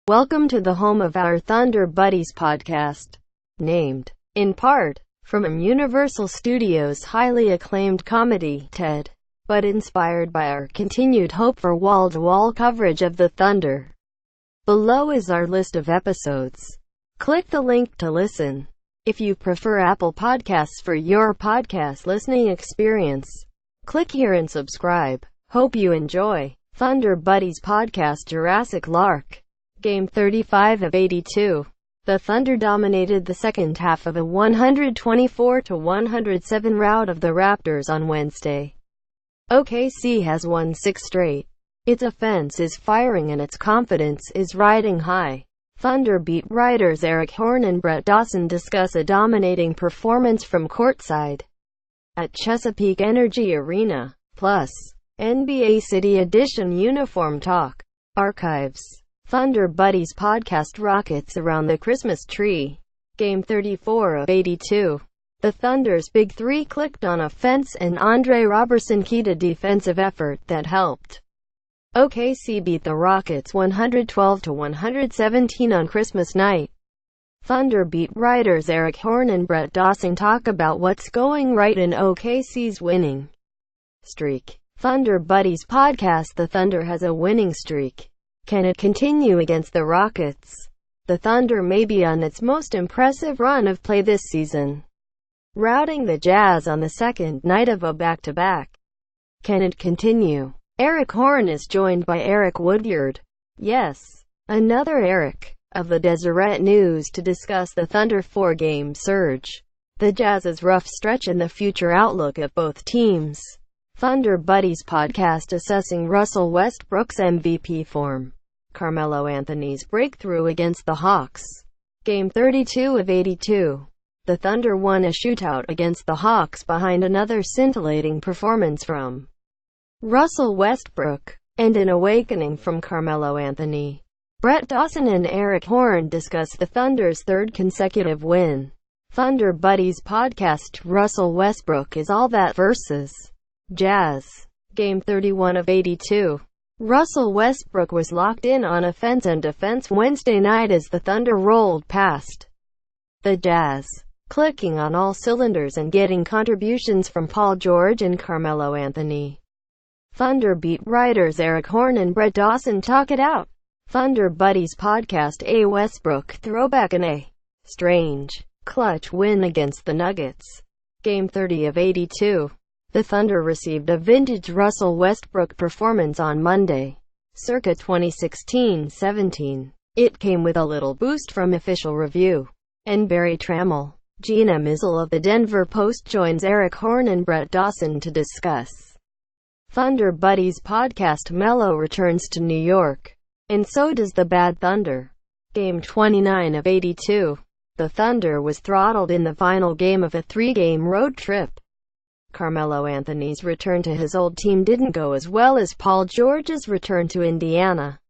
Welcome to the home of our Thunder Buddies podcast. Named, in part, from Universal Studios' highly acclaimed comedy, Ted, but inspired by our continued hope for wall-to-wall coverage of the Thunder. Below is our list of episodes. Click the link to listen. If you prefer Apple Podcasts for your podcast listening experience, click here and subscribe. Hope you enjoy. Thunder Buddies Podcast Jurassic Lark. Game 35 of 82. The Thunder dominated the second half of a 124-107 rout of the Raptors on Wednesday. OKC has won 6 straight. Its offense is firing and its confidence is riding high. Thunder beat writers Eric Horne and Brett Dawson discuss a dominating performance from courtside at Chesapeake Energy Arena. Plus, NBA City Edition uniform talk. Archives. Thunder Buddies podcast rockets around the Christmas tree. Game 34 of 82. The Thunder's Big Three clicked on offense and Andre Robertson keyed a defensive effort that helped OKC beat the Rockets 112-117 on Christmas night. Thunder beat writers Eric Horne and Brett Dawson talk about what's going right in OKC's winning streak. Thunder Buddies podcast. The Thunder has a winning streak. Can it continue against the Rockets? The Thunder may be on its most impressive run of play this season, routing the Jazz on the second night of a back-to-back. Can it continue? Eric Horne is joined by Eric Woodyard, yes, another Eric, of the Deseret News to discuss the Thunder 4-game surge, the Jazz's rough stretch and the future outlook of both teams. Thunder Buddies podcast assessing Russell Westbrook's MVP form. Carmelo Anthony's breakthrough against the Hawks. Game 32 of 82. The Thunder won a shootout against the Hawks behind another scintillating performance from Russell Westbrook, and an awakening from Carmelo Anthony. Brett Dawson and Eric Horne discuss the Thunder's third consecutive win. Thunder Buddies podcast. Russell Westbrook is all that versus Jazz. Game 31 of 82. Russell Westbrook was locked in on offense and defense Wednesday night as the Thunder rolled past the Jazz, clicking on all cylinders and getting contributions from Paul George and Carmelo Anthony. Thunder beat writers Eric Horne and Brett Dawson talk it out. Thunder Buddies podcast. A Westbrook throwback and a strange, clutch win against the Nuggets. Game 30 of 82. The Thunder received a vintage Russell Westbrook performance on Monday, circa 2016-17. It came with a little boost from official review. And Barry Trammell, Gina Mizzle of the Denver Post joins Eric Horne and Brett Dawson to discuss Thunder Buddies podcast. Melo returns to New York, and so does the Bad Thunder. Game 29 of 82. The Thunder was throttled in the final game of a 3-game road trip. Carmelo Anthony's return to his old team didn't go as well as Paul George's return to Indiana.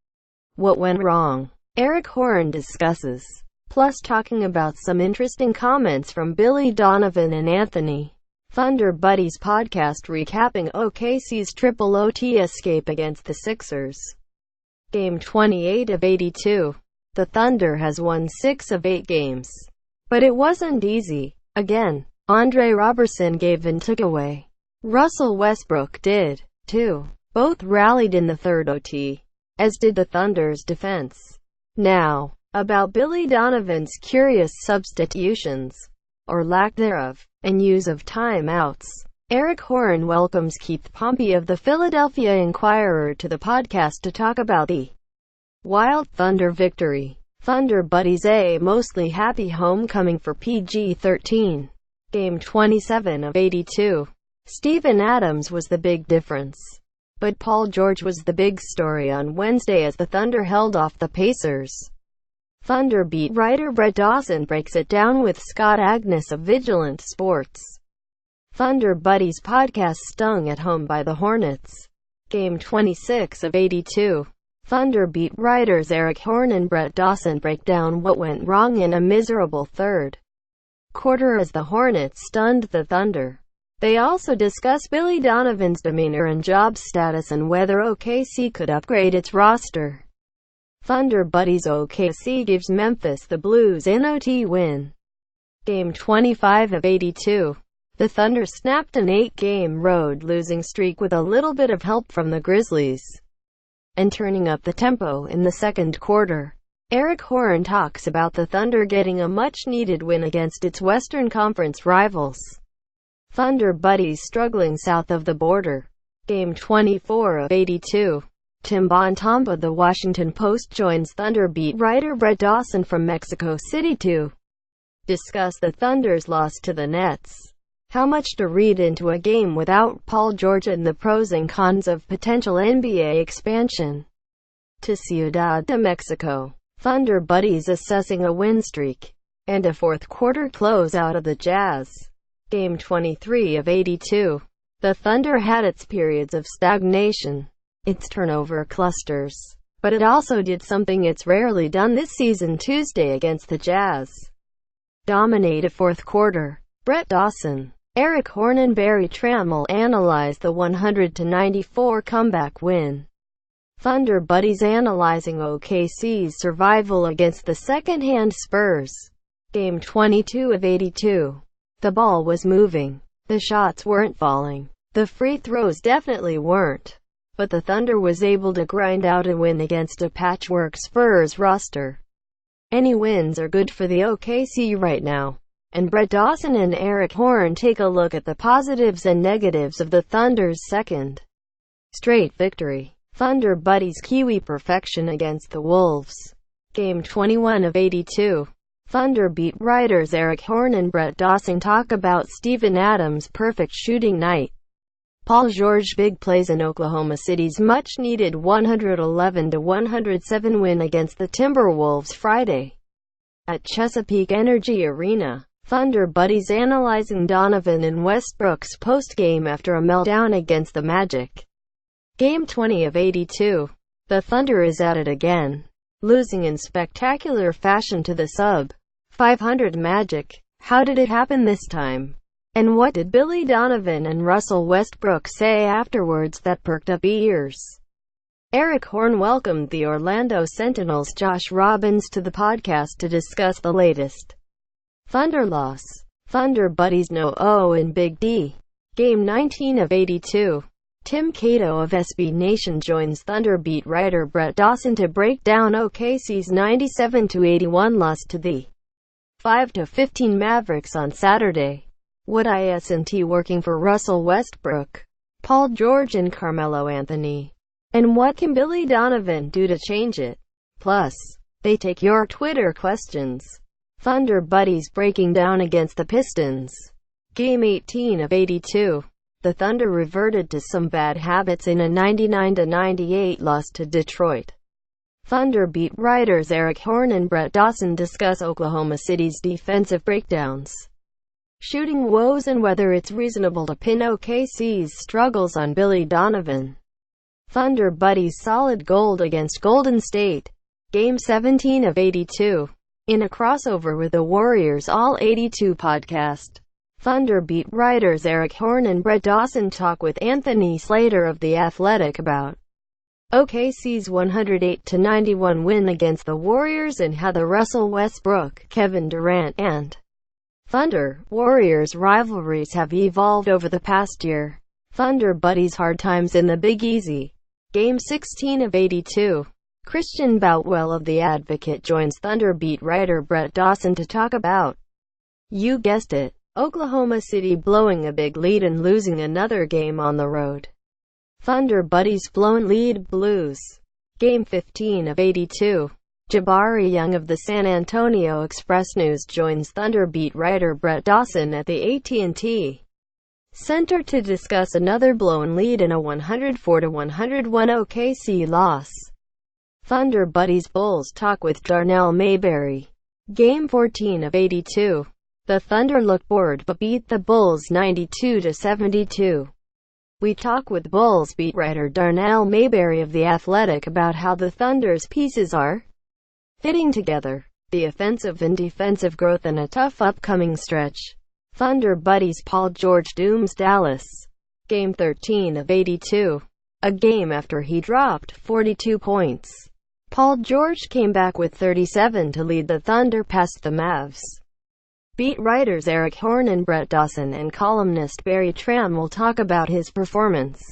What went wrong? Eric Horne discusses, plus talking about some interesting comments from Billy Donovan and Anthony. Thunder Buddies podcast recapping OKC's triple OT escape against the Sixers. Game 28 of 82. The Thunder has won 6 of 8 games. But it wasn't easy. Again, Andre Robertson gave and took away. Russell Westbrook did, too. Both rallied in the third OT, as did the Thunder's defense. Now, about Billy Donovan's curious substitutions, or lack thereof, and use of timeouts. Eric Horne welcomes Keith Pompey of the Philadelphia Inquirer to the podcast to talk about the Wild Thunder victory. Thunder Buddies. A mostly happy homecoming for PG-13. Game 27 of 82. Steven Adams was the big difference, but Paul George was the big story on Wednesday as the Thunder held off the Pacers. Thunder beat writer Brett Dawson breaks it down with Scott Agnes of Vigilant Sports. Thunder Buddies podcast. Stung at home by the Hornets. Game 26 of 82. Thunder beat writers Eric Horne and Brett Dawson break down what went wrong in a miserable third quarter as the Hornets stunned the Thunder. They also discuss Billy Donovan's demeanor and job status and whether OKC could upgrade its roster. Thunder Buddies. OKC gives Memphis the Blues an OT win. Game 25 of 82. The Thunder snapped an 8-game road losing streak with a little bit of help from the Grizzlies, and turning up the tempo in the second quarter. Eric Horne talks about the Thunder getting a much-needed win against its Western Conference rivals. Thunder Buddies struggling south of the border. Game 24 of 82. Tim Bontemps of the Washington Post joins Thunder beat writer Brett Dawson from Mexico City to discuss the Thunder's loss to the Nets. How much to read into a game without Paul George and the pros and cons of potential NBA expansion. To Ciudad de Mexico. Thunder Buddies assessing a win streak and a fourth-quarter closeout of the Jazz. Game 23 of 82. The Thunder had its periods of stagnation, its turnover clusters, but it also did something it's rarely done this season Tuesday against the Jazz. Dominate a fourth quarter. Brett Dawson, Eric Horne and Barry Trammell analyze the 100-94 comeback win. Thunder Buddies analyzing OKC's survival against the second-hand Spurs. Game 22 of 82. The ball was moving. The shots weren't falling. The free throws definitely weren't. But the Thunder was able to grind out a win against a patchwork Spurs roster. Any wins are good for the OKC right now. And Brett Dawson and Eric Horne take a look at the positives and negatives of the Thunder's second straight victory. Thunder Buddies Kiwi perfection against the Wolves. Game 21 of 82. Thunder beat writers Eric Horne and Brett Dawson talk about Steven Adams' perfect shooting night. Paul George big plays in Oklahoma City's much-needed 111-107 win against the Timberwolves Friday at Chesapeake Energy Arena. Thunder Buddies analyzing Donovan and Westbrook's post-game after a meltdown against the Magic. Game 20 of 82. The Thunder is at it again, losing in spectacular fashion to the sub-500 Magic. How did it happen this time? And what did Billy Donovan and Russell Westbrook say afterwards that perked up ears? Eric Horne welcomed the Orlando Sentinel's Josh Robbins to the podcast to discuss the latest Thunder loss. Thunder Buddies no O in Big D. Game 19 of 82. Tim Cato of SB Nation joins Thunder beat writer Brett Dawson to break down OKC's 97-81 loss to the 5-15 Mavericks on Saturday. What isn't working for Russell Westbrook, Paul George and Carmelo Anthony? And what can Billy Donovan do to change it? Plus, they take your Twitter questions. Thunder Buddies breaking down against the Pistons. Game 18 of 82. The Thunder reverted to some bad habits in a 99-98 loss to Detroit. Thunder beat writers Eric Horne and Brett Dawson discuss Oklahoma City's defensive breakdowns, shooting woes and whether it's reasonable to pin OKC's struggles on Billy Donovan. Thunder Buddies solid gold against Golden State. Game 17 of 82. In a crossover with the Warriors All 82 podcast, Thunder beat writers Eric Horne and Brett Dawson talk with Anthony Slater of The Athletic about OKC's 108-91 win against the Warriors and how the Russell Westbrook, Kevin Durant, and Thunder-Warriors rivalries have evolved over the past year. Thunder Buddies hard times in the Big Easy. Game 16 of 82. Christian Boutwell of The Advocate joins Thunder beat writer Brett Dawson to talk about, you guessed it, Oklahoma City blowing a big lead and losing another game on the road. Thunder Buddies blown lead Blues. Game 15 of 82. Jabari Young of the San Antonio Express News joins Thunder beat writer Brett Dawson at the AT&T Center to discuss another blown lead in a 104-101 OKC loss. Thunder Buddies Bulls talk with Darnell Mayberry. Game 14 of 82. The Thunder looked bored but beat the Bulls 92-72. We talk with Bulls beat writer Darnell Mayberry of The Athletic about how the Thunder's pieces are fitting together, the offensive and defensive growth and a tough upcoming stretch. Thunder buddies Paul George dooms Dallas. Game 13 of 82. A game after he dropped 42 points. Paul George came back with 37 to lead the Thunder past the Mavs. Beat writers Eric Horn and Brett Dawson and columnist Barry Tram will talk about his performance.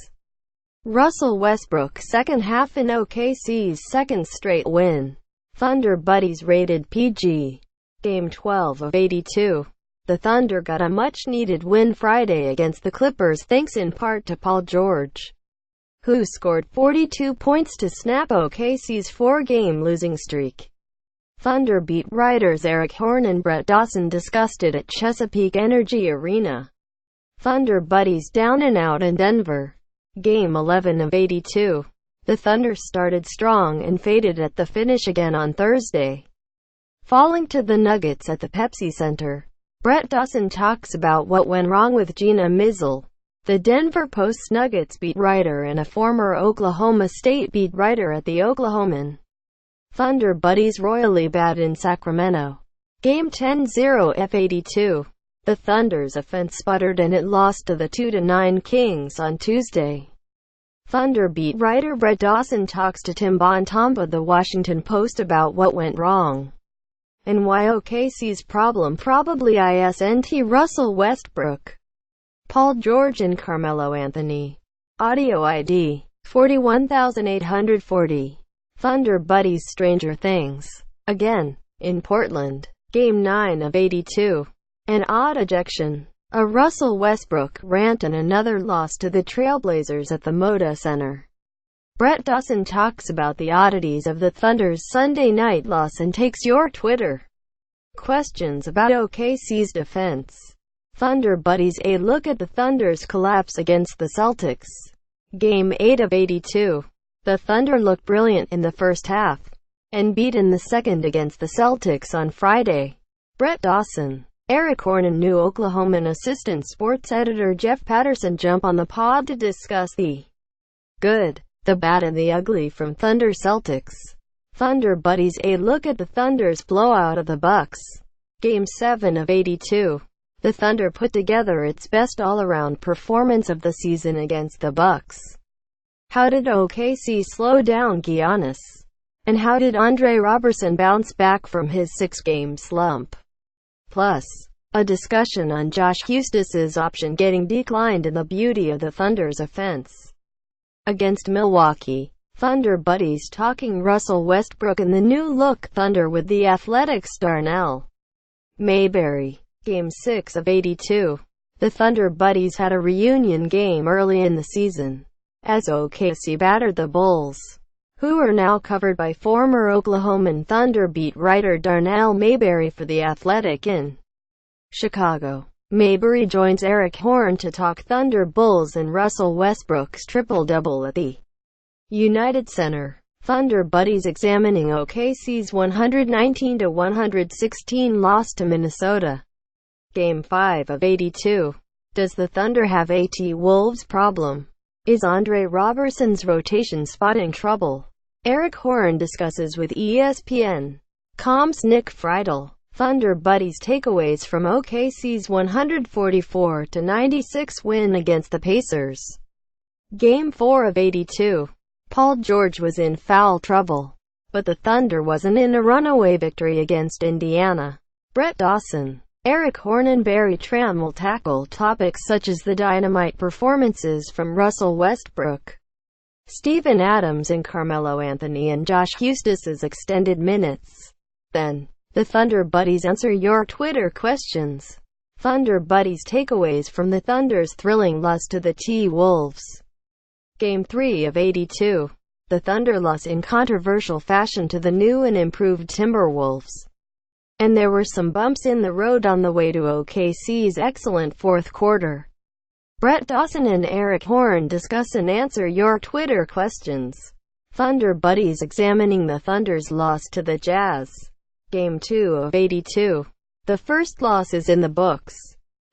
Russell Westbrook second half in OKC's second straight win. Thunder buddies rated PG. Game 12 of 82. The Thunder got a much-needed win Friday against the Clippers thanks in part to Paul George, who scored 42 points to snap OKC's four-game losing streak. Thunder beat writers Eric Horn and Brett Dawson discussed it at Chesapeake Energy Arena. Thunder buddies down and out in Denver. Game 11 of 82. The Thunder started strong and faded at the finish again on Thursday, falling to the Nuggets at the Pepsi Center. Brett Dawson talks about what went wrong with Gina Mizzle, the Denver Post's Nuggets beat writer and a former Oklahoma State beat writer at the Oklahoman. Thunder buddies royally bad in Sacramento. Game 10-0 F82. The Thunder's offense sputtered and it lost to the 2-9 Kings on Tuesday. Thunder beat writer Brett Dawson talks to Tim Bontemps of the Washington Post about what went wrong and why OKC's problem probably isn't Russell Westbrook, Paul George and Carmelo Anthony. Audio ID 41840. Thunder buddies Stranger Things. Again, in Portland. Game 9 of 82. An odd ejection, a Russell Westbrook rant and another loss to the Trailblazers at the Moda Center. Brett Dawson talks about the oddities of the Thunder's Sunday night loss and takes your Twitter questions about OKC's defense. Thunder buddies a look at the Thunder's collapse against the Celtics. Game 8 of 82. The Thunder looked brilliant in the first half and beat in the second against the Celtics on Friday. Brett Dawson, Eric Horn and New Oklahoman assistant sports editor Jeff Patterson jump on the pod to discuss the good, the bad and the ugly from Thunder Celtics. Thunder buddies a look at the Thunder's blowout of the Bucks. Game 7 of 82. The Thunder put together its best all-around performance of the season against the Bucks. How did OKC slow down Giannis? And how did Andre Robertson bounce back from his six-game slump? Plus, a discussion on Josh Huestis's option getting declined and the beauty of the Thunder's offense against Milwaukee. Thunder buddies talking Russell Westbrook and the new-look Thunder with the Athletics' Darnell Mayberry. Game 6 of 82. The Thunder buddies had a reunion game early in the season, as OKC battered the Bulls, who are now covered by former Oklahoman Thunder beat writer Darnell Mayberry for The Athletic in Chicago. Mayberry joins Eric Horn to talk Thunder Bulls and Russell Westbrook's triple-double at the United Center. Thunder buddies examining OKC's 119-116 loss to Minnesota. Game 5 of 82. Does the Thunder have a T-Wolves problem? Is Andre Robertson's rotation spotting trouble? Eric Horn discusses with ESPN.com's Nick Friedel. Thunder buddies takeaways from OKC's 144-96 win against the Pacers. Game 4 of 82. Paul George was in foul trouble, but the Thunder wasn't in a runaway victory against Indiana. Brett Dawson, Eric Horn and Barry Tram will tackle topics such as the dynamite performances from Russell Westbrook, Steven Adams and Carmelo Anthony and Josh Huestis's extended minutes. Then, the Thunder buddies answer your Twitter questions. Thunder buddies takeaways from the Thunder's thrilling loss to the T-Wolves. Game 3 of 82. The Thunder lost in controversial fashion to the new and improved Timberwolves. And there were some bumps in the road on the way to OKC's excellent fourth quarter. Brett Dawson and Eric Horn discuss and answer your Twitter questions. Thunder buddies examining the Thunder's loss to the Jazz. Game 2 of 82. The first loss is in the books.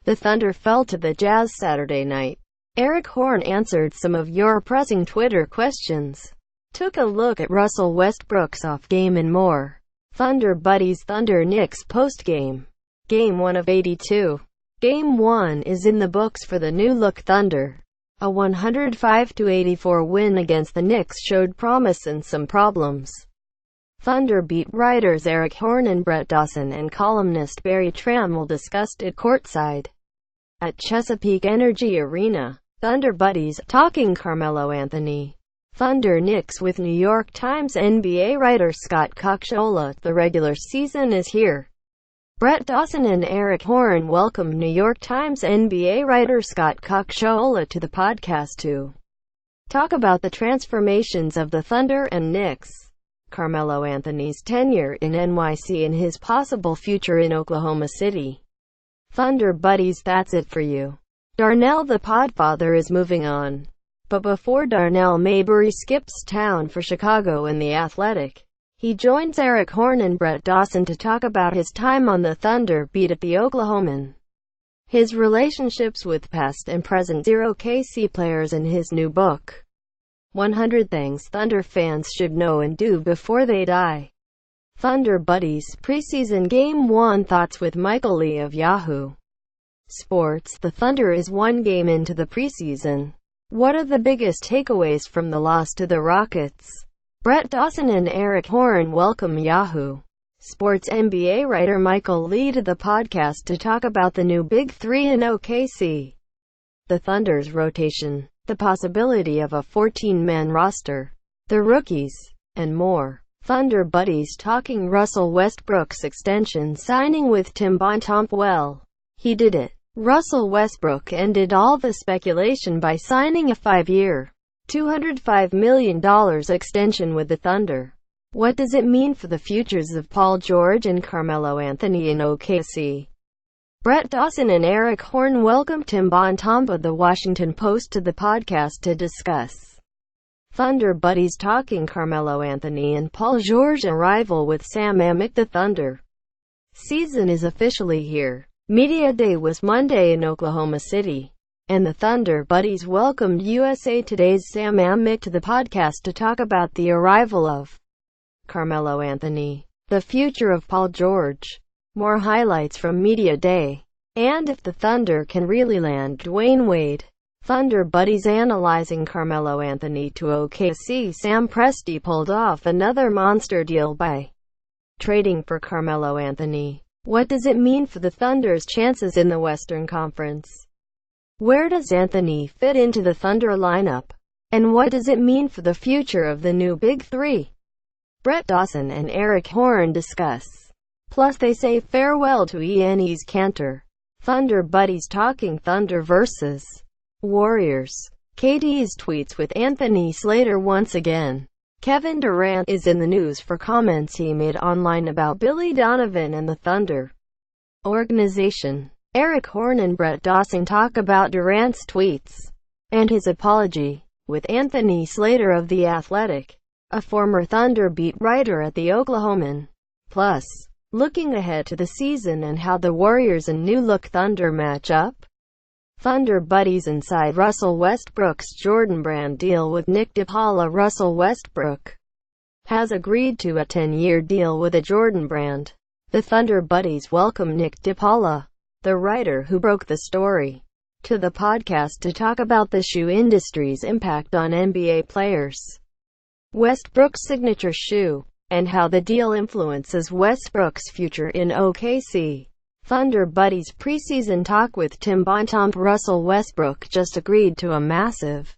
The Thunder fell to the Jazz Saturday night. Eric Horn answered some of your pressing Twitter questions, took a look at Russell Westbrook's off game and more. Thunder buddies Thunder Knicks postgame. Game 1 of 82. Game 1 is in the books for the new-look Thunder. A 105-84 win against the Knicks showed promise and some problems. Thunder beat writers Eric Horne and Brett Dawson and columnist Barry Trammell discussed it courtside at Chesapeake Energy Arena. Thunder buddies talking Carmelo Anthony. Thunder Knicks with New York Times NBA writer Scott Cocciola. The regular season is here. Brett Dawson and Eric Horne welcome New York Times NBA writer Scott Cocciola to the podcast to talk about the transformations of the Thunder and Knicks, Carmelo Anthony's tenure in NYC and his possible future in Oklahoma City. Thunder buddies, that's it for you. Darnell the Podfather is moving on. But before Darnell Mayberry skips town for Chicago and The Athletic, he joins Eric Horne and Brett Dawson to talk about his time on the Thunder beat at the Oklahoman, his relationships with past and present OKC players, and his new book, 100 Things Thunder Fans Should Know and Do Before They Die. Thunder Buddies Preseason Game 1 Thoughts with Michael Lee of Yahoo Sports. The Thunder is one game into the preseason. What are the biggest takeaways from the loss to the Rockets? Brett Dawson and Eric Horne welcome Yahoo Sports NBA writer Michael Lee to the podcast to talk about the new Big Three in OKC, the Thunder's rotation, the possibility of a 14-man roster, the rookies, and more. Thunder buddies talking Russell Westbrook's extension signing with Tim Bontemps. Well, he did it. Russell Westbrook ended all the speculation by signing a 5-year, $205 million extension with the Thunder. What does it mean for the futures of Paul George and Carmelo Anthony in OKC? Brett Dawson and Eric Horne welcomed Tim Bontemps of The Washington Post to the podcast to discuss Thunder buddies talking Carmelo Anthony and Paul George arrival with Sam Amick. The Thunder season is officially here. Media Day was Monday in Oklahoma City, and the Thunder buddies welcomed USA Today's Sam Amick to the podcast to talk about the arrival of Carmelo Anthony, the future of Paul George, more highlights from Media Day, and if the Thunder can really land Dwayne Wade. Thunder buddies analyzing Carmelo Anthony to OKC. Sam Presti pulled off another monster deal by trading for Carmelo Anthony. What does it mean for the Thunder's chances in the Western Conference? Where does Anthony fit into the Thunder lineup? And what does it mean for the future of the new Big Three? Brett Dawson and Eric Horne discuss. Plus they say farewell to Enes Kanter. Thunder buddies talking Thunder versus Warriors. KD's tweets with Anthony Slater once again. Kevin Durant is in the news for comments he made online about Billy Donovan and the Thunder organization. Eric Horne and Brett Dawson talk about Durant's tweets and his apology, with Anthony Slater of The Athletic, a former Thunder beat writer at the Oklahoman. Plus, looking ahead to the season and how the Warriors and new-look Thunder match up. Thunder buddies inside Russell Westbrook's Jordan Brand deal with Nick DiPaola. Russell Westbrook has agreed to a 10-year deal with a Jordan Brand. The Thunder buddies welcome Nick DiPaola, the writer who broke the story, to the podcast to talk about the shoe industry's impact on NBA players, Westbrook's signature shoe, and how the deal influences Westbrook's future in OKC. Thunder buddies preseason talk with Tim Bontemps. Russell Westbrook just agreed to a massive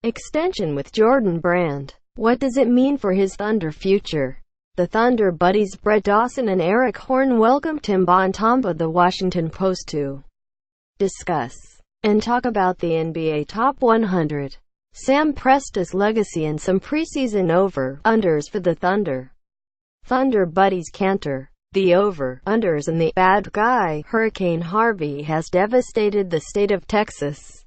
extension with Jordan Brand. What does it mean for his Thunder future? The Thunder buddies Brett Dawson and Eric Horne welcome Tim Bontemps of The Washington Post to discuss and talk about the NBA Top 100, Sam Presti's legacy, and some preseason over-unders for the Thunder. Thunder buddies Kanter. The over-unders and the bad guy. Hurricane Harvey has devastated the state of Texas,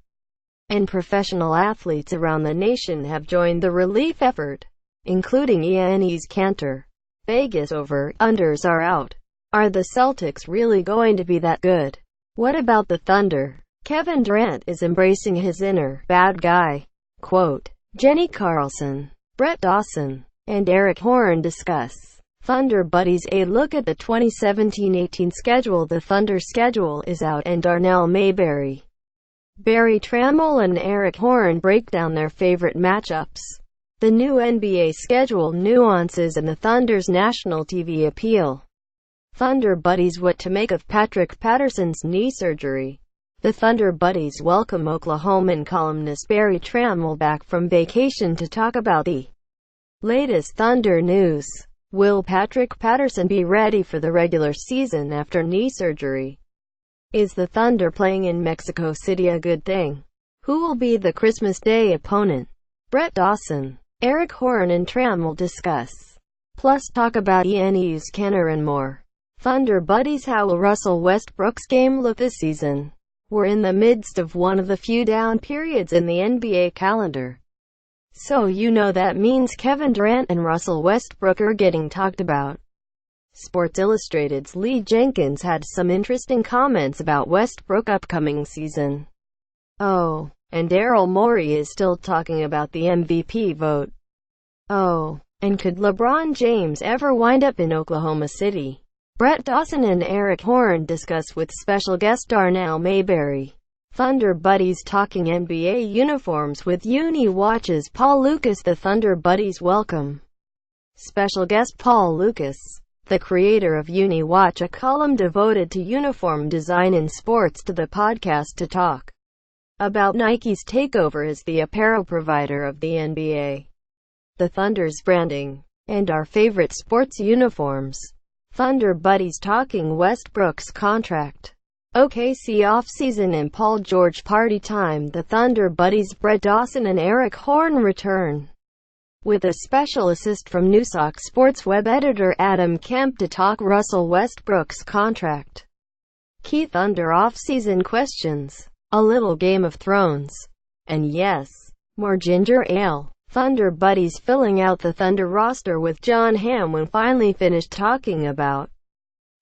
and professional athletes around the nation have joined the relief effort, including Enes Kanter. Vegas over-unders are out. Are the Celtics really going to be that good? What about the Thunder? Kevin Durant is embracing his inner bad guy. Quote, Jenny Carlson, Brett Dawson, and Eric Horne discuss Thunder Buddies. A look at the 2017-18 schedule. The Thunder schedule is out, and Darnell Mayberry, Barry Trammell and Eric Horne break down their favorite matchups, the new NBA schedule nuances, and the Thunder's national TV appeal. Thunder Buddies. What to make of Patrick Patterson's knee surgery? The Thunder Buddies welcome Oklahoman columnist Barry Trammell back from vacation to talk about the latest Thunder news. Will Patrick Patterson be ready for the regular season after knee surgery? Is the Thunder playing in Mexico City a good thing? Who will be the Christmas Day opponent? Brett Dawson, Eric Horne and Trammell discuss. Plus talk about NewsZone and more. Thunder Buddies. How will Russell Westbrook's game look this season? We're in the midst of one of the few down periods in the NBA calendar. So you know that means Kevin Durant and Russell Westbrook are getting talked about. Sports Illustrated's Lee Jenkins had some interesting comments about Westbrook's upcoming season. Oh, and Daryl Morey is still talking about the MVP vote. Oh, and could LeBron James ever wind up in Oklahoma City? Brett Dawson and Eric Horne discuss with special guest Darnell Mayberry. Thunder Buddies talking NBA uniforms with Uni Watch's Paul Lucas. The Thunder Buddies welcome special guest Paul Lucas, the creator of Uni Watch, a column devoted to uniform design in sports, to the podcast to talk about Nike's takeover as the apparel provider of the NBA, the Thunder's branding, and our favorite sports uniforms. Thunder Buddies talking Westbrook's contract, OKC offseason, and Paul George party time. The Thunder Buddies. Brett Dawson and Eric Horne return with a special assist from NewsZone sports web editor Adam Kemp to talk Russell Westbrook's contract, key Thunder offseason questions, a little Game of Thrones, and yes, more ginger ale. Thunder Buddies filling out the Thunder roster with John Hamm when finally finished talking about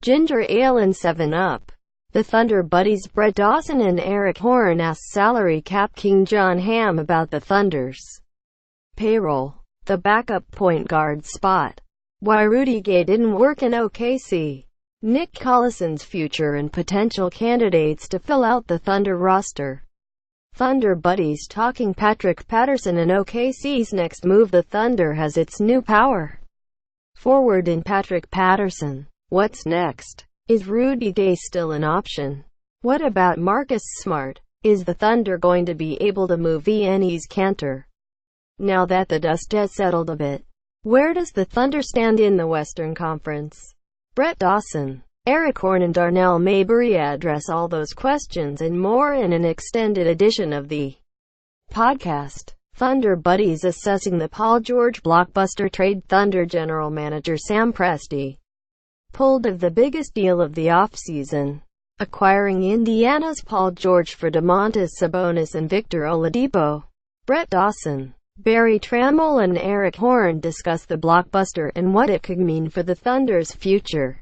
ginger ale and 7-Up. The Thunder Buddies. Brett Dawson and Eric Horne ask salary cap king John Hamm about the Thunder's payroll, the backup point guard spot, why Rudy Gay didn't work in OKC, Nick Collison's future and potential candidates to fill out the Thunder roster. Thunder Buddies talking Patrick Patterson and OKC's next move. The Thunder has its new power forward in Patrick Patterson. What's next? Is Rudy Gay still an option? What about Marcus Smart? Is the Thunder going to be able to move Enes Kanter now that the dust has settled a bit? Where does the Thunder stand in the Western Conference? Brett Dawson, Eric Horne and Darnell Mayberry address all those questions and more in an extended edition of the podcast. Thunder Buddies assessing the Paul George blockbuster trade. Thunder general manager Sam Presti pulled of the biggest deal of the offseason, acquiring Indiana's Paul George for Domantas Sabonis and Victor Oladipo. Brett Dawson, Barry Trammell and Eric Horne discuss the blockbuster and what it could mean for the Thunder's future.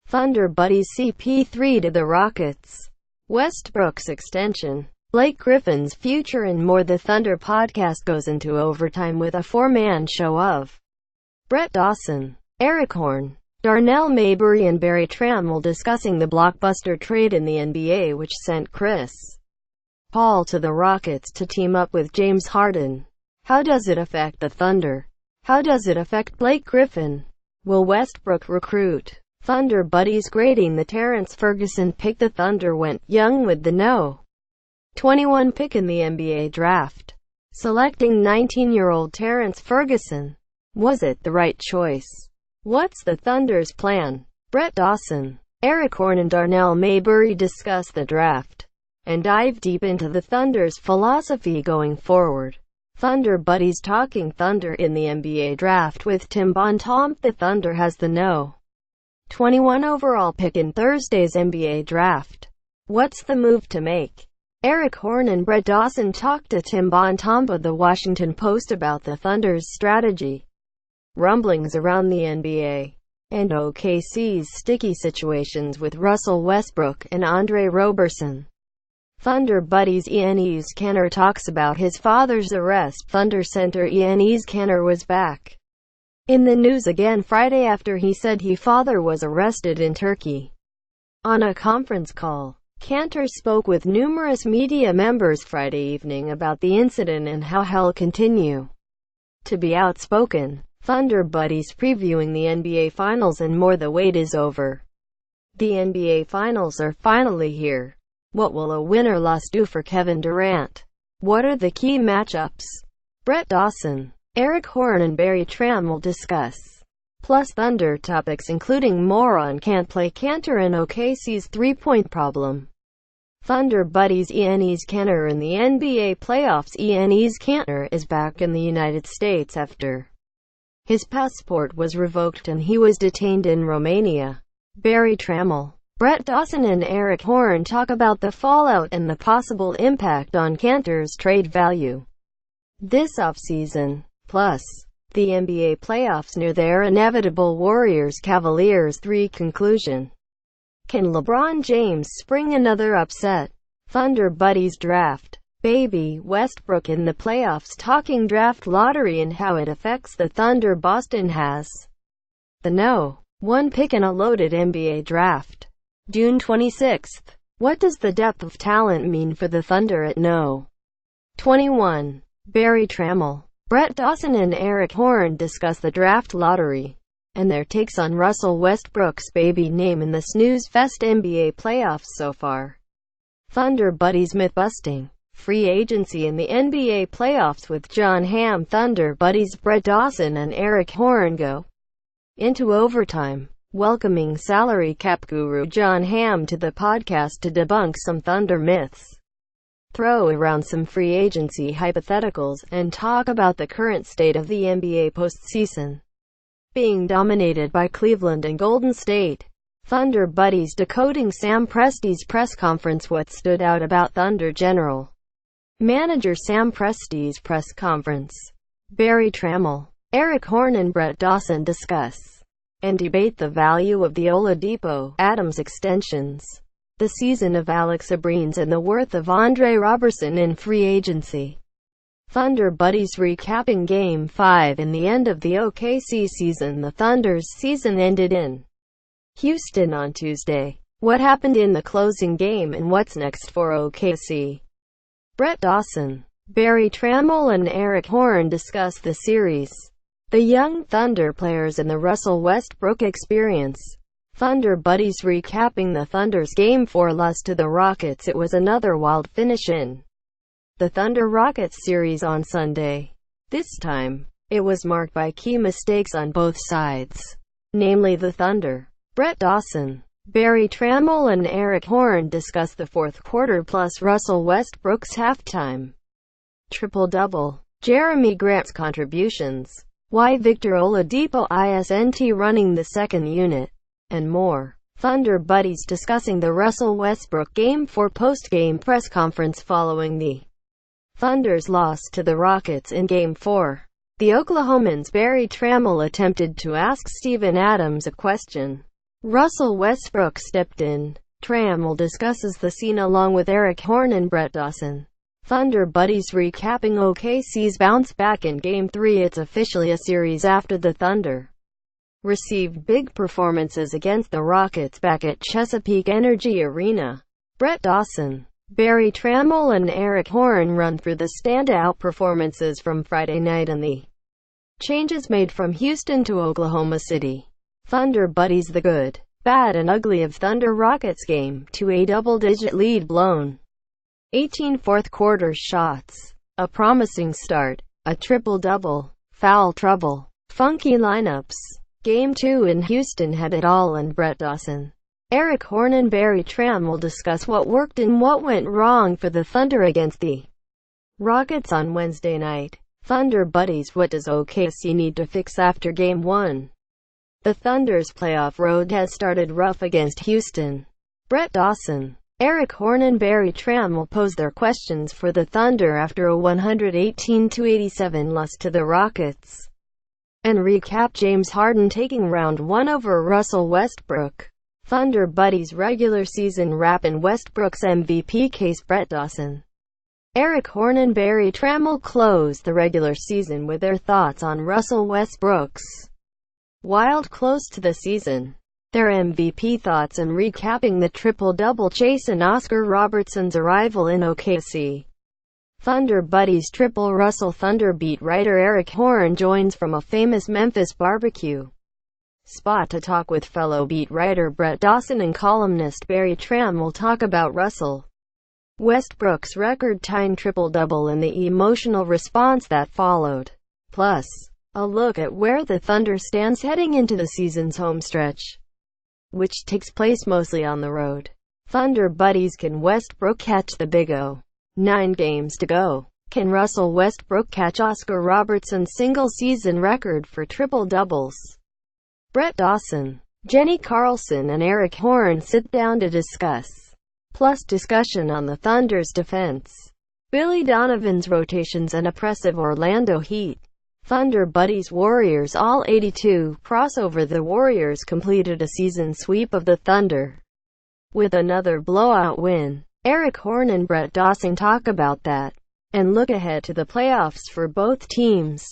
Thunder Buddies. CP3 to the Rockets, Westbrook's extension, Blake Griffin's future and more. The Thunder podcast goes into overtime with a four-man show of Brett Dawson, Eric Horne, Darnell Mayberry and Barry Trammell discussing the blockbuster trade in the NBA which sent Chris Paul to the Rockets to team up with James Harden. How does it affect the Thunder? How does it affect Blake Griffin? Will Westbrook recruit? Thunder Buddies grading the Terrence Ferguson pick. The Thunder went young with the No. 21 pick in the NBA draft, selecting 19-year-old Terrence Ferguson. Was it the right choice? What's the Thunder's plan? Brett Dawson, Eric Horne and Darnell Mayberry discuss the draft and dive deep into the Thunder's philosophy going forward. Thunder Buddies talking Thunder in the NBA draft with Tim Bontemps. The Thunder has the No. 21 overall pick in Thursday's NBA draft. What's the move to make? Eric Horne and Brett Dawson talked to Tim Bontemps of the Washington Post about the Thunder's strategy, rumblings around the NBA, and OKC's sticky situations with Russell Westbrook and Andre Roberson. Thunder Buddies. Enes Kanter talks about his father's arrest. Thunder center Enes Kanter was back In the news again Friday after he said his father was arrested in Turkey. On a conference call, Cantor spoke with numerous media members Friday evening about the incident and how he'll continue to be outspoken. Thunder buddies previewing the NBA Finals and more. The wait is over. The NBA Finals are finally here. What will a win or loss do for Kevin Durant? What are the key matchups? Brett Dawson, Eric Horn and Barry Tram will discuss. Plus Thunder topics including more on can't play Cantor and OKC's three-point problem. Thunder buddies Enes Kanter in the NBA playoffs. Enes Kanter is back in the United States after his passport was revoked and he was detained in Romania. Barry Trammell, Brett Dawson and Eric Horn talk about the fallout and the possible impact on Cantor's trade value this offseason. Plus, the NBA playoffs near their inevitable Warriors-Cavaliers 3 conclusion. Can LeBron James spring another upset? Thunder buddies draft. Baby Westbrook in the playoffs talking draft lottery and how it affects the Thunder. Boston has the No. 1 pick in a loaded NBA draft. June 26. What does the depth of talent mean for the Thunder at No. 21? Barry Trammell, Brett Dawson and Eric Horn discuss the draft lottery and their takes on Russell Westbrook's baby name in the snooze fest NBA playoffs so far. Thunder buddies myth-busting. Free agency in the NBA playoffs with John Hamm. Thunder buddies Brett Dawson and Eric Horn go into overtime, welcoming salary cap guru John Hamm to the podcast to debunk some Thunder myths, throw around some free agency hypotheticals, and talk about the current state of the NBA postseason being dominated by Cleveland and Golden State. Thunder buddies decoding Sam Presti's press conference. What stood out about Thunder General Manager Sam Presti's press conference? Barry Trammell, Eric Horn and Brett Dawson discuss and debate the value of the Oladipo Adams extensions, the season of Alex Abrines and the worth of Andre Robertson in free agency. Thunder buddies recapping Game 5 in the end of the OKC season. The Thunder's season ended in Houston on Tuesday. What happened in the closing game and what's next for OKC? Brett Dawson, Barry Trammell and Eric Horn discuss the series, the young Thunder players and the Russell Westbrook experience. Thunder buddies recapping the Thunder's Game 4 loss to the Rockets. It was another wild finish in the Thunder-Rockets series on Sunday. This time, it was marked by key mistakes on both sides, namely the Thunder. Brett Dawson, Barry Trammell and Eric Horn discuss the fourth quarter plus Russell Westbrook's halftime triple-double, Jeremy Grant's contributions, why Victor Oladipo isn't running the second unit, and more. Thunder buddies discussing the Russell Westbrook Game 4 post-game press conference following the Thunder's loss to the Rockets in Game 4. The Oklahoman's Barry Trammell attempted to ask Steven Adams a question. Russell Westbrook stepped in. Trammell discusses the scene along with Eric Horn and Brett Dawson. Thunder buddies recapping OKC's bounce back in Game 3. It's officially a series after the Thunder received big performances against the Rockets back at Chesapeake Energy Arena. Brett Dawson, Barry Trammell and Eric Horn run through the standout performances from Friday night and the changes made from Houston to Oklahoma City. Thunder buddies the good, bad and ugly of Thunder-Rockets Game 2, a double-digit lead blown, 18 fourth-quarter shots, a promising start, a triple-double, foul trouble, funky lineups. Game 2 in Houston had it all, and Brett Dawson, Eric Horn and Barry Trammell discuss what worked and what went wrong for the Thunder against the Rockets on Wednesday night. Thunder buddies, what does OKC need to fix after Game 1? The Thunder's playoff road has started rough against Houston. Brett Dawson, Eric Horn and Barry Trammell pose their questions for the Thunder after a 118-87 loss to the Rockets, and recap James Harden taking round 1 over Russell Westbrook. Thunder buddies regular season wrap in Westbrook's MVP case. Brett Dawson, Eric Horne and Barry Trammell closed the regular season with their thoughts on Russell Westbrook's wild close to the season, their MVP thoughts, and recapping the triple-double chase and Oscar Robertson's arrival in OKC. Thunder Buddies Triple Russell. Thunder beat writer Eric Horne joins from a famous Memphis barbecue spot to talk with fellow beat writer Brett Dawson and columnist Barry Trammell. Talk about Russell Westbrook's record-tying triple-double and the emotional response that followed. Plus, a look at where the Thunder stands heading into the season's homestretch, which takes place mostly on the road. Thunder Buddies. Can Westbrook catch the Big O? 9 games to go. Can Russell Westbrook catch Oscar Robertson's single-season record for triple-doubles? Brett Dawson, Jenny Carlson and Eric Horne sit down to discuss. Plus discussion on the Thunder's defense, Billy Donovan's rotations and oppressive Orlando Heat. Thunder Buddies Warriors All 82 crossover. The Warriors completed a season sweep of the Thunder with another blowout win. Eric Horne and Brett Dawson talk about that and look ahead to the playoffs for both teams,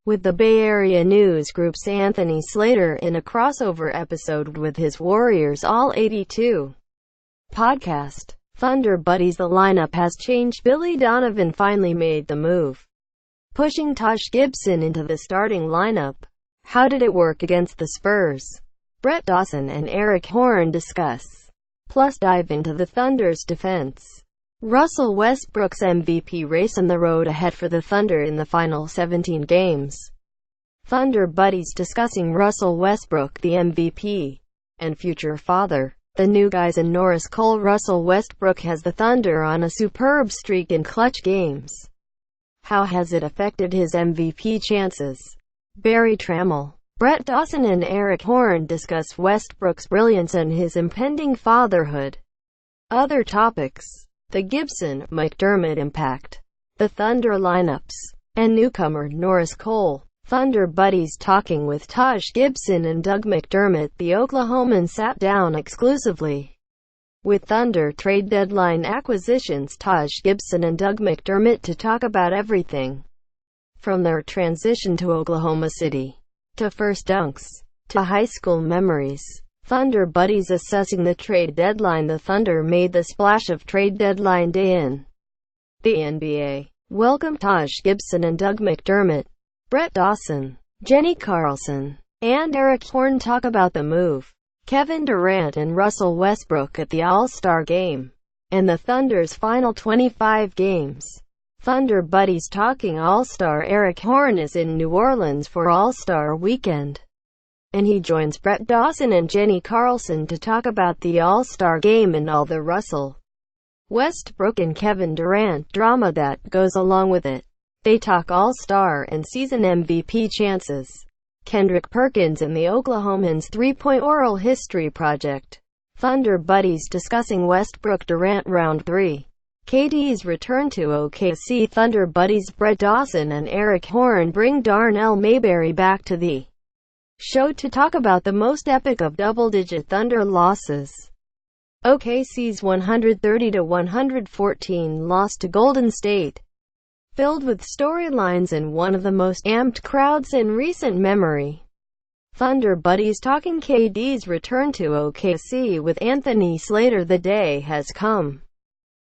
with the Bay Area News Group's Anthony Slater in a crossover episode with his Warriors All 82 podcast. Thunder Buddies. The lineup has changed. Billy Donovan finally made the move, pushing Taj Gibson into the starting lineup. How did it work against the Spurs? Brett Dawson and Eric Horne discuss. Plus dive into the Thunder's defense, Russell Westbrook's MVP race, and the road ahead for the Thunder in the final 17 games. Thunder Buddies discussing Russell Westbrook, the MVP and future father, the new guys and Norris Cole. Russell Westbrook has the Thunder on a superb streak in clutch games. How has it affected his MVP chances? Barry Trammell, Brett Dawson and Eric Horne discuss Westbrook's brilliance and his impending fatherhood. Other topics: the Gibson-McDermott impact, the Thunder lineups, and newcomer Norris Cole. Thunder Buddies talking with Taj Gibson and Doug McDermott. The Oklahoman sat down exclusively with Thunder trade deadline acquisitions, Taj Gibson and Doug McDermott, to talk about everything from their transition to Oklahoma City, to first dunks, to high school memories. Thunder Buddies assessing the trade deadline. The Thunder made the splash of trade deadline day in the NBA. Welcome Taj Gibson and Doug McDermott. Brett Dawson, Jenny Carlson, and Eric Horne talk about the move, Kevin Durant and Russell Westbrook at the All-Star Game, and the Thunder's final 25 games. Thunder Buddies talking All-Star. Eric Horne is in New Orleans for All-Star Weekend, and he joins Brett Dawson and Jenny Carlson to talk about the All-Star Game and all the Russell Westbrook and Kevin Durant drama that goes along with it. They talk All-Star and season MVP chances, Kendrick Perkins and the Oklahomans' three-point oral history project. Thunder Buddies discussing Westbrook-Durant Round 3, KD's return to OKC. Thunder Buddies Brett Dawson and Eric Horne bring Darnell Mayberry back to the show to talk about the most epic of double-digit Thunder losses. OKC's 130-114 loss to Golden State, filled with storylines and one of the most amped crowds in recent memory. Thunder Buddies talking KD's return to OKC with Anthony Slater. The day has come.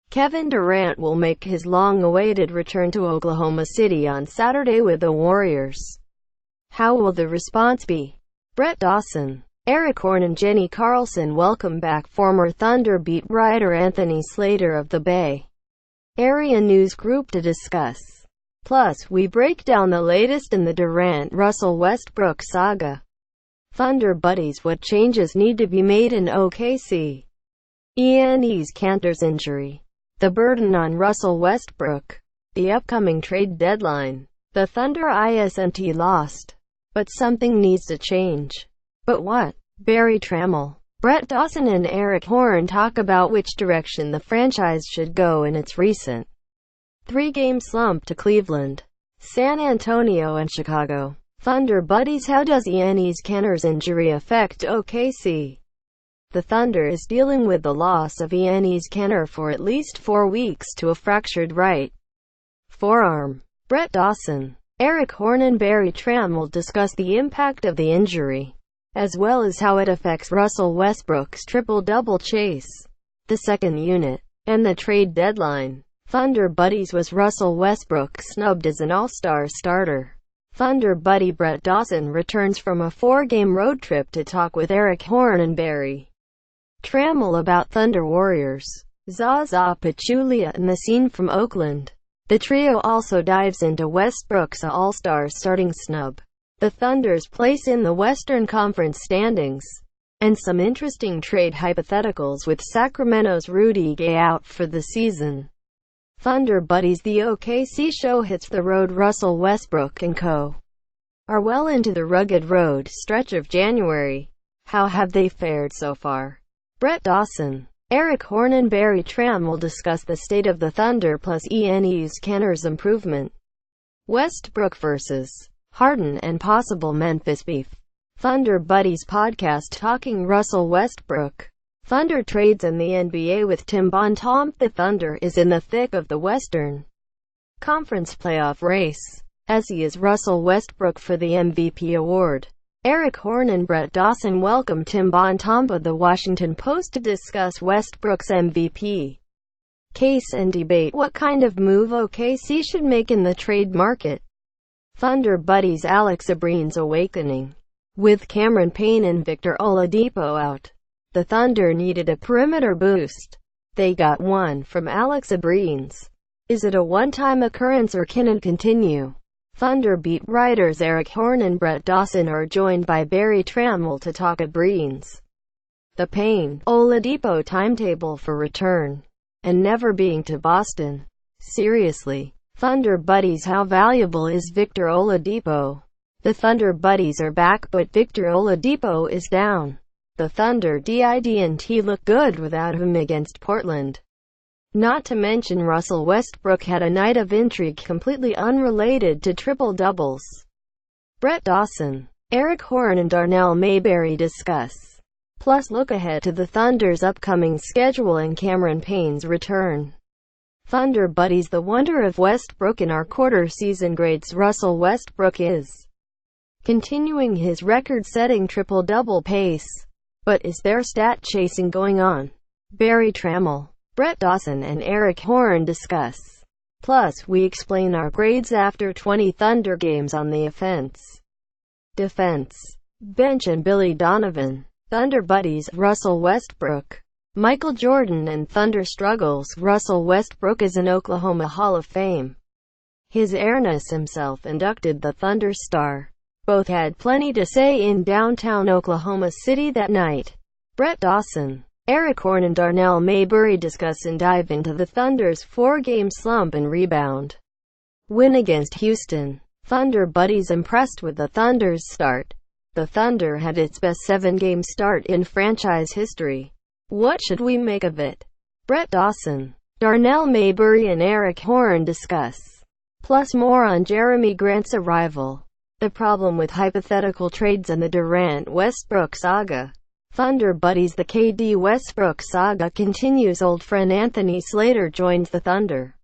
Kevin Durant will make his long-awaited return to Oklahoma City on Saturday with the Warriors. How will the response be? Brett Dawson, Eric Horne and Jenny Carlson welcome back former Thunder beat writer Anthony Slater of the Bay Area News Group to discuss. Plus, we break down the latest in the Durant-Russell Westbrook saga. Thunder Buddies: what changes need to be made in OKC? Enes Kanter's injury, the burden on Russell Westbrook, the upcoming trade deadline. The Thunder isn't lost, but something needs to change. But what? Barry Trammell, Brett Dawson and Eric Horne talk about which direction the franchise should go in its recent three-game slump to Cleveland, San Antonio and Chicago. Thunder Buddies: how does Enes Kanter's injury affect OKC? The Thunder is dealing with the loss of Enes Kanter for at least 4 weeks to a fractured right forearm. Brett Dawson, Eric Horne and Barry Tram will discuss the impact of the injury, as well as how it affects Russell Westbrook's triple-double chase, the second unit, and the trade deadline. Thunder Buddies: was Russell Westbrook snubbed as an All-Star starter? Thunder buddy Brett Dawson returns from a 4-game road trip to talk with Eric Horne and Barry Trammell about Thunder Warriors, Zaza Pachulia and the scene from Oakland. The trio also dives into Westbrook's All-Star starting snub, the Thunder's place in the Western Conference standings, and some interesting trade hypotheticals with Sacramento's Rudy Gay out for the season. Thunder Buddies: the OKC show hits the road. Russell Westbrook and co. are well into the rugged road stretch of January. How have they fared so far? Brett Dawson, Eric Horne and Barry Tram will discuss the state of the Thunder plus ENE's Kenner's improvement, Westbrook vs. Harden and possible Memphis beef. Thunder Buddies podcast talking Russell Westbrook, Thunder trades and the NBA with Tim Bontemps. The Thunder is in the thick of the Western Conference playoff race, as he is Russell Westbrook for the MVP award. Eric Horne and Brett Dawson welcome Tim Bontemps of the Washington Post to discuss Westbrook's MVP case and debate what kind of move OKC should make in the trade market. Thunder Buddies: Alex Abrines awakening. With Cameron Payne and Victor Oladipo out, the Thunder needed a perimeter boost. They got one from Alex Abrines. Is it a one-time occurrence or can it continue? Thunder beat writers Eric Horne and Brett Dawson are joined by Barry Trammell to talk Abrines, the Payne Oladipo timetable for return, and never being to Boston. Seriously, Thunder Buddies: how valuable is Victor Oladipo? The Thunder Buddies are back but Victor Oladipo is down. The Thunder didn't look good without him against Portland. Not to mention Russell Westbrook had a night of intrigue completely unrelated to triple-doubles. Brett Dawson, Eric Horne and Darnell Mayberry discuss. Plus look ahead to the Thunder's upcoming schedule and Cameron Payne's return. Thunder Buddies: the wonder of Westbrook in our quarter-season grades. Russell Westbrook is continuing his record-setting triple-double pace. But is there stat chasing going on? Barry Trammell, Brett Dawson and Eric Horne discuss. Plus, we explain our grades after 20 Thunder games on the offense, defense, bench and Billy Donovan. Thunder Buddies: Russell Westbrook, Michael Jordan and Thunder struggles. Russell Westbrook is in Oklahoma Hall of Fame. His Airness himself inducted the Thunder star. Both had plenty to say in downtown Oklahoma City that night. Brett Dawson, Eric Horne and Darnell Mayberry discuss and dive into the Thunder's 4-game slump and rebound win against Houston. Thunder Buddies: impressed with the Thunder's start. The Thunder had its best 7-game start in franchise history. What should we make of it? Brett Dawson, Darnell Mayberry and Eric Horne discuss. Plus more on Jeremy Grant's arrival, the problem with hypothetical trades and the Durant-Westbrook saga. Thunder Buddies: the KD Westbrook saga continues. Old friend Anthony Slater joins the Thunder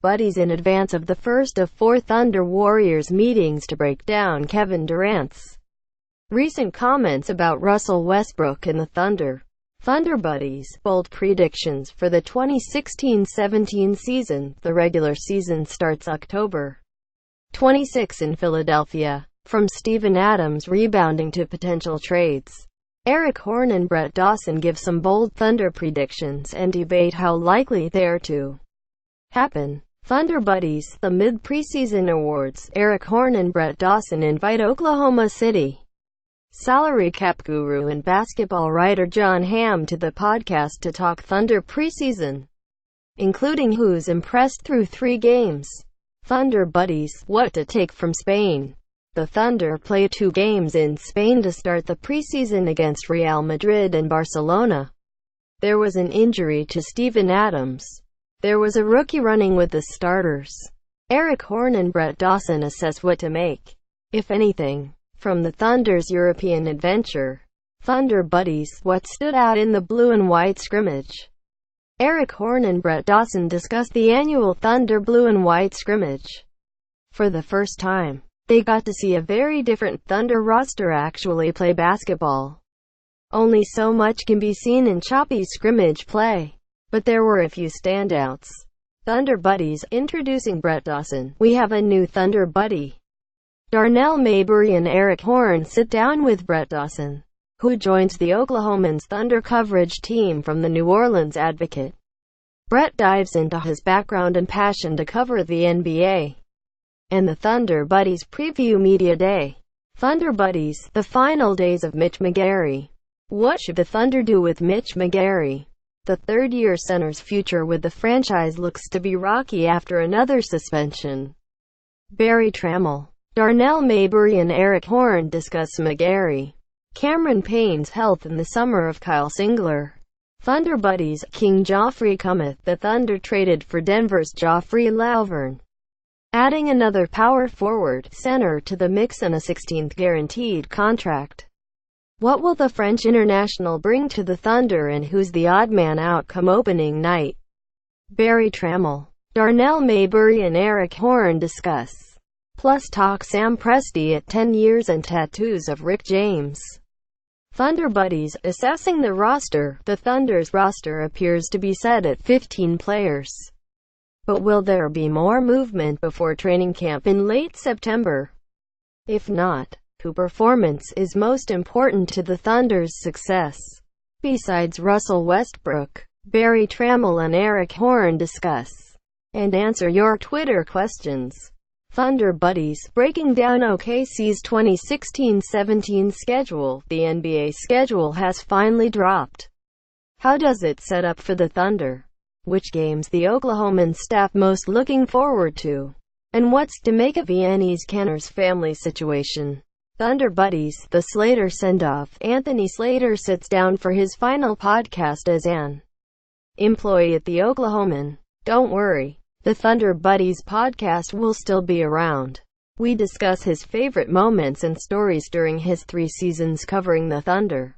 Buddies in advance of the first of 4 Thunder Warriors meetings to break down Kevin Durant's recent comments about Russell Westbrook and the Thunder. Thunder Buddies: bold predictions for the 2016-17 season. The regular season starts October 26 in Philadelphia. From Steven Adams rebounding to potential trades, Eric Horne and Brett Dawson give some bold Thunder predictions and debate how likely they are to happen. Thunder Buddies: the mid-preseason awards. Eric Horne and Brett Dawson invite Oklahoma City salary cap guru and basketball writer John Hamm to the podcast to talk Thunder preseason, including who's impressed through 3 games. Thunder Buddies: what to take from Spain. The Thunder play 2 games in Spain to start the preseason against Real Madrid and Barcelona. There was an injury to Steven Adams. There was a rookie running with the starters. Eric Horne and Brett Dawson assess what to make, if anything, from the Thunder's European adventure. Thunder Buddies: what stood out in the blue and white scrimmage. Eric Horn and Brett Dawson discuss the annual Thunder Blue and White scrimmage. For the first time, they got to see a very different Thunder roster actually play basketball. Only so much can be seen in choppy scrimmage play, but there were a few standouts. Thunder Buddies. Introducing Brett Dawson. We have a new Thunder Buddy. Darnell Mayberry and Eric Horn sit down with Brett Dawson, who joins the Oklahomans Thunder coverage team from the New Orleans Advocate. Brett dives into his background and passion to cover the NBA. And the Thunder Buddies preview Media Day. Thunder Buddies. The final days of Mitch McGary. What should the Thunder do with Mitch McGary? The third-year center's future with the franchise looks to be rocky after another suspension. Barry Trammell. Darnell Mayberry and Eric Horn discuss McGary, Cameron Payne's health in the summer of Kyle Singler. Thunder Buddies. King Joffrey cometh. The Thunder traded for Denver's Joffrey Lauvergne, adding another power forward center to the mix and a 16th guaranteed contract. What will the French international bring to the Thunder, and who's the odd man out come opening night? Barry Trammell. Darnell Mayberry and Eric Horn discuss. Plus talk Sam Presti at 10 years and tattoos of Rick James. Thunder Buddies. Assessing the roster. The Thunder's roster appears to be set at 15 players. But will there be more movement before training camp in late September? If not, whose performance is most important to the Thunder's success? Besides Russell Westbrook, Barry Trammell and Eric Horn discuss and answer your Twitter questions. Thunder Buddies. Breaking down OKC's 2016-17 schedule. The NBA schedule has finally dropped. How does it set up for the Thunder? Which games the Oklahoman staff most looking forward to? And what's to make of Enes Kanter's family situation? Thunder Buddies. The Slater send-off. Anthony Slater sits down for his final podcast as an employee at the Oklahoman. Don't worry, the Thunder Buddies podcast will still be around. We discuss his favorite moments and stories during his 3 seasons covering the Thunder.